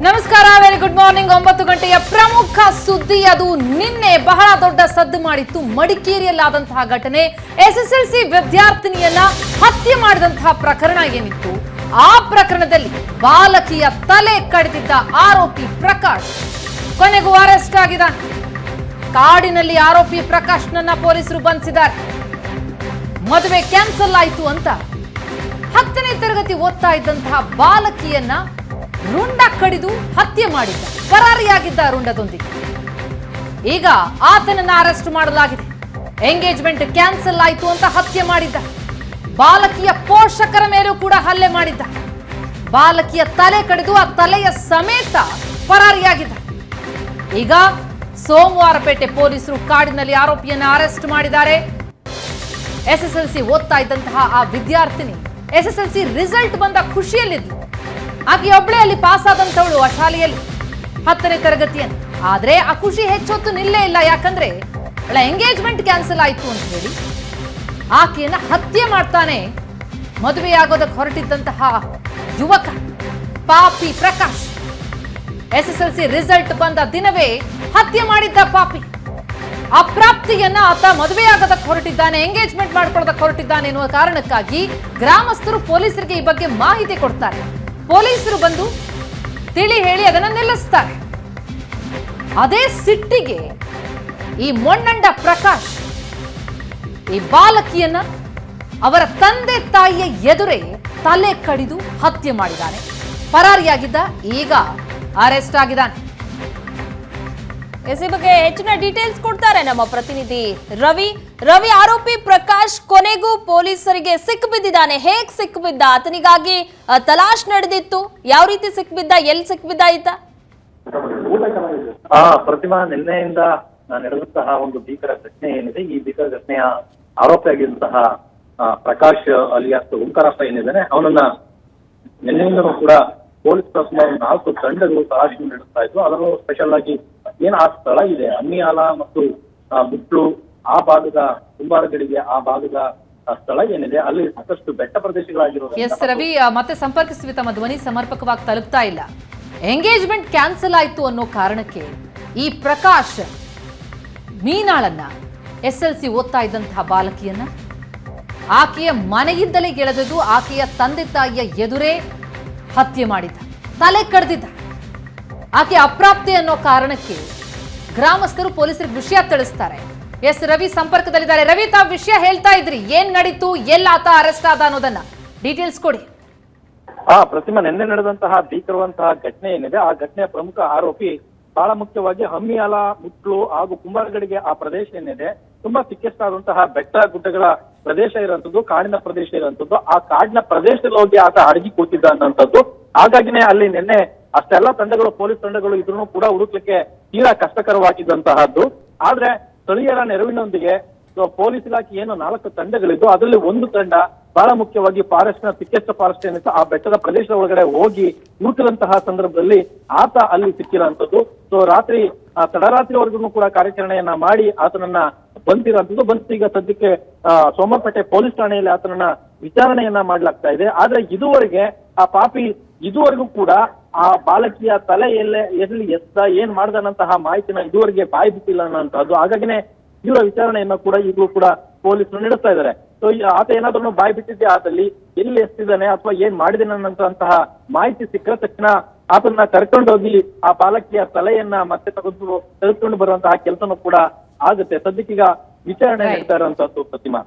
ನಮಸ್ಕಾರ, very good morning. 9 ಗಂಟೆಯ ಪ್ರಮುಖ ಸುದ್ದಿ ಅದು ನಿನ್ನೆ ಬಹಳ ದೊಡ್ಡ ಸದ್ದು ಮಾಡಿತ್ತು. ಮಡಿಕೇರಿಯಲ್ಲಾದಂತಹ ಘಟನೆ, ಎಸ್ಎಸ್ಎಲ್ಸಿ ವಿದ್ಯಾರ್ಥಿನಿಯನ್ನ ಹತ್ಯೆ ಮಾಡಿದಂತಹ ಪ್ರಕರಣ ಏನಿತ್ತು, ಆ ಪ್ರಕರಣದಲ್ಲಿ ಬಾಲಕಿಯ ತಲೆ ಕಡಿದಿದ್ದ ಆರೋಪಿ ಪ್ರಕಾಶ್ ಕೊನೆಗೂ ಅರೆಸ್ಟ್ ಆಗಿದ್ದಾನೆ. ಕಾಡಿನಲ್ಲಿ ಆರೋಪಿ ಪ್ರಕಾಶ್ನನ್ನ ಪೊಲೀಸರು ಬಂಧಿಸಿದ್ದಾರೆ. ಮದುವೆ ಕ್ಯಾನ್ಸಲ್ ಆಯಿತು ಅಂತ 10ನೇ ತರಗತಿ ಓದ್ತಾ ಇದ್ದಂತಹ ಬಾಲಕಿಯನ್ನ ರುಂಡ ಕಡಿದು ಹತ್ಯೆ ಮಾಡಿದ್ದ, ಪರಾರಿಯಾಗಿದ್ದ ರುಂಡದೊಂದಿಗೆ. ಈಗ ಆತನನ್ನ ಅರೆಸ್ಟ್ ಮಾಡಲಾಗಿದೆ. ಎಂಗೇಜ್ಮೆಂಟ್ ಕ್ಯಾನ್ಸಲ್ ಆಯಿತು ಅಂತ ಹತ್ಯೆ ಮಾಡಿದ್ದ. ಬಾಲಕಿಯ ಪೋಷಕರ ಮೇಲೂ ಕೂಡ ಹಲ್ಲೆ ಮಾಡಿದ್ದ. ಬಾಲಕಿಯ ತಲೆ ಕಡಿದು ಆ ತಲೆಯ ಸಮೇತ ಪರಾರಿಯಾಗಿದ್ದ. ಈಗ ಸೋಮವಾರಪೇಟೆ ಪೊಲೀಸರು ಕಾಡಿನಲ್ಲಿ ಆರೋಪಿಯನ್ನ ಅರೆಸ್ಟ್ ಮಾಡಿದ್ದಾರೆ. ಎಸ್ಎಸ್ಎಲ್ಸಿ ಓದ್ತಾ ಇದ್ದಂತಹ ಆ ವಿದ್ಯಾರ್ಥಿನಿ ಎಸ್ಎಸ್ಎಲ್ಸಿ ರಿಸಲ್ಟ್ ಬಂದ ಖುಷಿಯಲ್ಲಿದ್ಲು. ಆಕೆ ಒಬ್ಬಳೇ ಅಲ್ಲಿ ಪಾಸ್ ಆದಂಥವಳು ಆ ಶಾಲೆಯಲ್ಲಿ 10ನೇ ತರಗತಿಯನ್ನು. ಆದ್ರೆ ಆ ಖುಷಿ ಹೆಚ್ಚೊತ್ತು ನಿಲ್ಲೇ ಇಲ್ಲ. ಯಾಕಂದ್ರೆ ಅವಳ ಎಂಗೇಜ್ಮೆಂಟ್ ಕ್ಯಾನ್ಸಲ್ ಆಯ್ತು ಅಂತ ಹೇಳಿ ಆಕೆಯನ್ನ ಹತ್ಯೆ ಮಾಡ್ತಾನೆ ಮದುವೆಯಾಗೋದಕ್ಕೆ ಹೊರಟಿದ್ದಂತಹ ಯುವಕ ಪಾಪಿ ಪ್ರಕಾಶ್. ಎಸ್ಎಸ್ಎಲ್ಸಿ ರಿಸಲ್ಟ್ ಬಂದ ದಿನವೇ ಹತ್ಯೆ ಮಾಡಿದ್ದ ಪಾಪಿ. ಅಪ್ರಾಪ್ತಿಯನ್ನ ಆತ ಮದುವೆಯಾಗೋದಕ್ಕೆ ಹೊರಟಿದ್ದಾನೆ, ಎಂಗೇಜ್ಮೆಂಟ್ ಮಾಡ್ಕೊಳ್ಳೋದಕ್ಕೆ ಹೊರಟಿದ್ದಾನೆ ಎನ್ನುವ ಕಾರಣಕ್ಕಾಗಿ ಗ್ರಾಮಸ್ಥರು ಪೊಲೀಸರಿಗೆ ಈ ಬಗ್ಗೆ ಮಾಹಿತಿ ಕೊಡ್ತಾರೆ. ಪೊಲೀಸರು ಬಂದು ತಿಳಿ ಹೇಳಿ ಅದನ್ನ ನಿಲ್ಲಿಸ್ತಾರೆ. ಅದೇ ಸಿಟ್ಟಿಗೆ ಈ ಮೊಣ್ಣಂಡ ಪ್ರಕಾಶ್ ಈ ಬಾಲಕಿಯನ್ನ ಅವರ ತಂದೆ ತಾಯಿಯ ಎದುರೇ ತಲೆ ಕಡಿದು ಹತ್ಯೆ ಮಾಡಿದ್ದಾನೆ. ಪರಾರಿಯಾಗಿದ್ದ, ಈಗ ಅರೆಸ್ಟ್ ಆಗಿದ್ದಾನೆ. ಈ ಬಗ್ಗೆ ಹೆಚ್ಚಿನ ಡೀಟೇಲ್ಸ್ ಕೊಡ್ತಾರೆ ನಮ್ಮ ಪ್ರತಿನಿಧಿ ರವಿ. ಆರೋಪಿ ಪ್ರಕಾಶ್ ಕೊನೆಗೂ ಪೊಲೀಸರಿಗೆ ಸಿಕ್ಬಿದ್ದಿದ್ದಾನೆ. ಹೇಗ್ ಸಿಕ್ಬಿದ್ದ? ಆತನಿಗಾಗಿ ತಲಾಶ್ ನಡೆದಿತ್ತು. ಯಾವ ರೀತಿ ಸಿಕ್ಬಿದ್ದ, ಎಲ್ಲಿ ಸಿಕ್ಬಿದ್ದ ಈತ? ಪ್ರತಿಮಾ, ನಿನ್ನೆಯಿಂದ ನಡೆದಂತಹ ಒಂದು ಭೀಕರ ಘಟನೆ ಏನಿದೆ, ಈ ಭೀಕರ ಘಟನೆಯ ಆರೋಪಿಯಾಗಿರುವಂತಹ ಪ್ರಕಾಶ್ ಅಲಿಯಾಸ್ ಓಂಕಾರಪ್ಪ ಏನಿದ್ದಾನೆ, ಅವನನ್ನ ನಿನ್ನೆಯಿಂದಲೂ ಕೂಡ ಪೊಲೀಸರ ಸುಮಾರು 4 ತಂಡಗಳು ತಲಾಶಿ ನಡೆಸ್ತಾ ಇದ್ವು. ಅದರಲ್ಲೂ ಸ್ಪೆಷಲ್ ಆಗಿ ಏನ್ ಆ ಸ್ಥಳ ಇದೆ, ಅಮ್ಮಿಯಾಲ ಮತ್ತು ಮುಟ್ಲು ಆ ಭಾಗದ ಕುಂಬಾರಗಡಿಗೆ ಆ ಭಾಗದ ಸ್ಥಳ ಏನಿದೆ, ಅಲ್ಲಿ ಸಾಕಷ್ಟು ಬೆಟ್ಟ ಪ್ರದೇಶಗಳಾಗಿರೋದು. ಎಸ್ ರವಿ, ಮತ್ತೆ ಸಂಪರ್ಕಿಸುವ ತಮ್ಮ ಧ್ವನಿ ಸಮರ್ಪಕವಾಗಿ ತಲುಪ್ತಾ ಇಲ್ಲ. ಎಂಗೇಜ್ಮೆಂಟ್ ಕ್ಯಾನ್ಸಲ್ ಆಯ್ತು ಅನ್ನೋ ಕಾರಣಕ್ಕೆ ಈ ಪ್ರಕಾಶ್ ಮೀನಾಳನ್ನ ಎಸ್ಎಲ್ಸಿ ಓದ್ತಾ ಇದ್ದಂತಹ ಬಾಲಕಿಯನ್ನ ಆಕೆಯ ಮನೆಯಿಂದಲೇ ಗೆಳೆದು ಆಕೆಯ ತಂದೆ ತಾಯಿಯ ಎದುರೇ ಹತ್ಯೆ ಮಾಡಿದ್ದ, ತಲೆ ಕಡ್ದಿದ್ದ. ಆಕೆ ಅಪ್ರಾಪ್ತಿ ಅನ್ನೋ ಕಾರಣಕ್ಕೆ ಗ್ರಾಮಸ್ಥರು ಪೊಲೀಸರಿಗೆ ವಿಷಯ ತಿಳಿಸ್ತಾರೆ. ಎಸ್ ರವಿ ಸಂಪರ್ಕದಲ್ಲಿದ್ದಾರೆ. ರವಿ, ತಾವು ವಿಷಯ ಹೇಳ್ತಾ ಇದ್ರಿ, ಏನ್ ನಡೀತು, ಎಲ್ಲ ಆತ ಅರೆಸ್ಟ್ ಆದ ಅನ್ನೋದನ್ನ ಡೀಟೇಲ್ಸ್ ಕೊಡಿ. ಪ್ರತಿಮಾ, ನಿನ್ನೆ ನಡೆದಂತಹ ಭೀಕರವಂತಹ ಘಟನೆ ಏನಿದೆ, ಆ ಘಟನೆಯ ಪ್ರಮುಖ ಆರೋಪಿ ಬಹಳ ಮುಖ್ಯವಾಗಿ ಹಮ್ಮಿಯಾಲ, ಮುಟ್ಲು ಹಾಗೂ ಕುಂಬಾರಗಡಿಗೆ ಆ ಪ್ರದೇಶ ಏನಿದೆ, ತುಂಬಾ ಸಿಕ್ಕೆಸ್ಟಾದಂತಹ ಬೆಟ್ಟ ಗುಡ್ಡಗಳ ಪ್ರದೇಶ ಇರುವಂತದ್ದು, ಕಾಡಿನ ಪ್ರದೇಶ ಇರುವಂತದ್ದು. ಆ ಕಾಡಿನ ಪ್ರದೇಶದಲ್ಲಿ ಹೋಗಿ ಆತ ಅಡಗಿ ಕೂತಿದ್ದ ಅನ್ನುವಂಥದ್ದು. ಹಾಗಾಗಿನೇ ಅಲ್ಲಿ ನಿನ್ನೆ ಅಷ್ಟೆಲ್ಲ ತಂಡಗಳು, ಪೊಲೀಸ್ ತಂಡಗಳು ಇದ್ರೂ ಕೂಡ ಹುಡುಕ್ಲಿಕ್ಕೆ ತೀರಾ ಕಷ್ಟಕರವಾಗಿದ್ದಂತಹದ್ದು. ಆದ್ರೆ ಸ್ಥಳೀಯರ ನೆರವಿನೊಂದಿಗೆ ಪೊಲೀಸ್ ಇಲಾಖೆ ಏನು 4 ತಂಡಗಳಿದ್ದು, ಅದರಲ್ಲಿ ಒಂದು ತಂಡ ಬಹಳ ಮುಖ್ಯವಾಗಿ ಫಾರೆಸ್ಟ್ ನ ಸಿಕ್ಕೆಸ್ಟ್ ಫಾರೆಸ್ಟ್ ಏನಿತ್ತು ಆ ಬೆಟ್ಟದ ಪ್ರದೇಶದ ಒಳಗಡೆ ಹೋಗಿ ಹುಡುಕಿದಂತಹ ಸಂದರ್ಭದಲ್ಲಿ ಆತ ಅಲ್ಲಿ ಸಿಕ್ಕಿರೋಂಥದ್ದು. ಸೊ ರಾತ್ರಿ ತಡರಾತ್ರಿವರೆಗೂ ಕೂಡ ಕಾರ್ಯಾಚರಣೆಯನ್ನ ಮಾಡಿ ಆತನನ್ನ ಬಂಧಿಸಿರುವಂತದ್ದು. ಈಗ ಸದ್ಯಕ್ಕೆ ಸೋಮಪೇಟೆ ಪೊಲೀಸ್ ಠಾಣೆಯಲ್ಲಿ ಆತನನ್ನ ವಿಚಾರಣೆಯನ್ನ ಮಾಡ್ಲಾಗ್ತಾ ಇದೆ. ಆದ್ರೆ ಇದುವರೆಗೆ ಆ ಪಾಪಿ ಇದುವರೆಗೂ ಕೂಡ ಆ ಬಾಲಕಿಯ ತಲೆ ಎಲ್ಲಿ ಎತ್ತ ಏನ್ ಮಾಡ್ದನಂತಹ ಮಾಹಿತಿನ ಇದುವರೆಗೆ ಬಾಯಿ ಬಿಟ್ಟಿಲ್ಲ ಅನ್ನೋಂಥದ್ದು. ಹಾಗಾಗಿನೇ ಇವರ ವಿಚಾರಣೆಯನ್ನ ಕೂಡ ಈಗಲೂ ಕೂಡ ಪೊಲೀಸರು ನಡೆಸ್ತಾ ಇದ್ದಾರೆ. ಸೊ ಆತ ಏನಾದ್ರೂ ಬಾಯಿ ಬಿಟ್ಟಿದ್ದೆ, ಆತಲ್ಲಿ ಎಲ್ಲಿ ಎಸ್ತಿದ್ದಾನೆ ಅಥವಾ ಏನ್ ಮಾಡಿದಾನೆ ಅನ್ನೋಂತಹ ಮಾಹಿತಿ ಸಿಕ್ಕರ ತಕ್ಷಣ ಆತನ್ನ ಕರ್ಕೊಂಡೋಗಿ ಆ ಬಾಲಕಿಯ ತಲೆಯನ್ನ ಮತ್ತೆ ತೆಗೆದುಕೊಂಡು ಬರುವಂತಹ ಕೆಲಸನೂ ಕೂಡ ಆಗುತ್ತೆ. ಸದ್ಯಕ್ಕೀಗ ವಿಚಾರಣೆ ನಡೀತಾ ಇರುವಂತದ್ದು. ಪ್ರತಿಮಾ,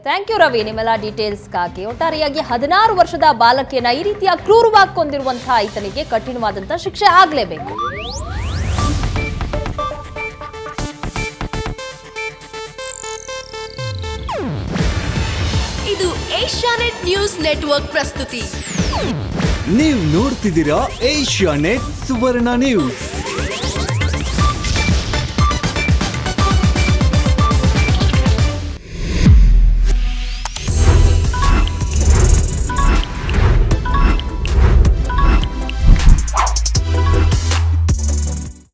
ಥ್ಯಾಂಕ್ ಯು ರವಿ, ನಿಮ್ಮೆಲ್ಲ ಡೀಟೇಲ್ಸ್ಗಾಗಿ. ಒಟ್ಟಾರೆಯಾಗಿ 16 ವರ್ಷದ ಬಾಲಕಿಯನ್ನ ಈ ರೀತಿಯ ಕ್ರೂರವಾಗಿ ಕೊಂದಿರುವಂತಹ ಈತನಿಗೆ ಕಠಿಣವಾದಂತಹ ಶಿಕ್ಷೆ ಆಗ್ಲೇಬೇಕು. ಇದು ಏಷ್ಯಾನೆಟ್ ನ್ಯೂಸ್ ನೆಟ್ವರ್ಕ್ ಪ್ರಸ್ತುತಿ. ನೀವು ನೋಡ್ತಿದ್ದೀರಾ ಏಷ್ಯಾನೆಟ್ ಸುವರ್ಣ ನ್ಯೂಸ್.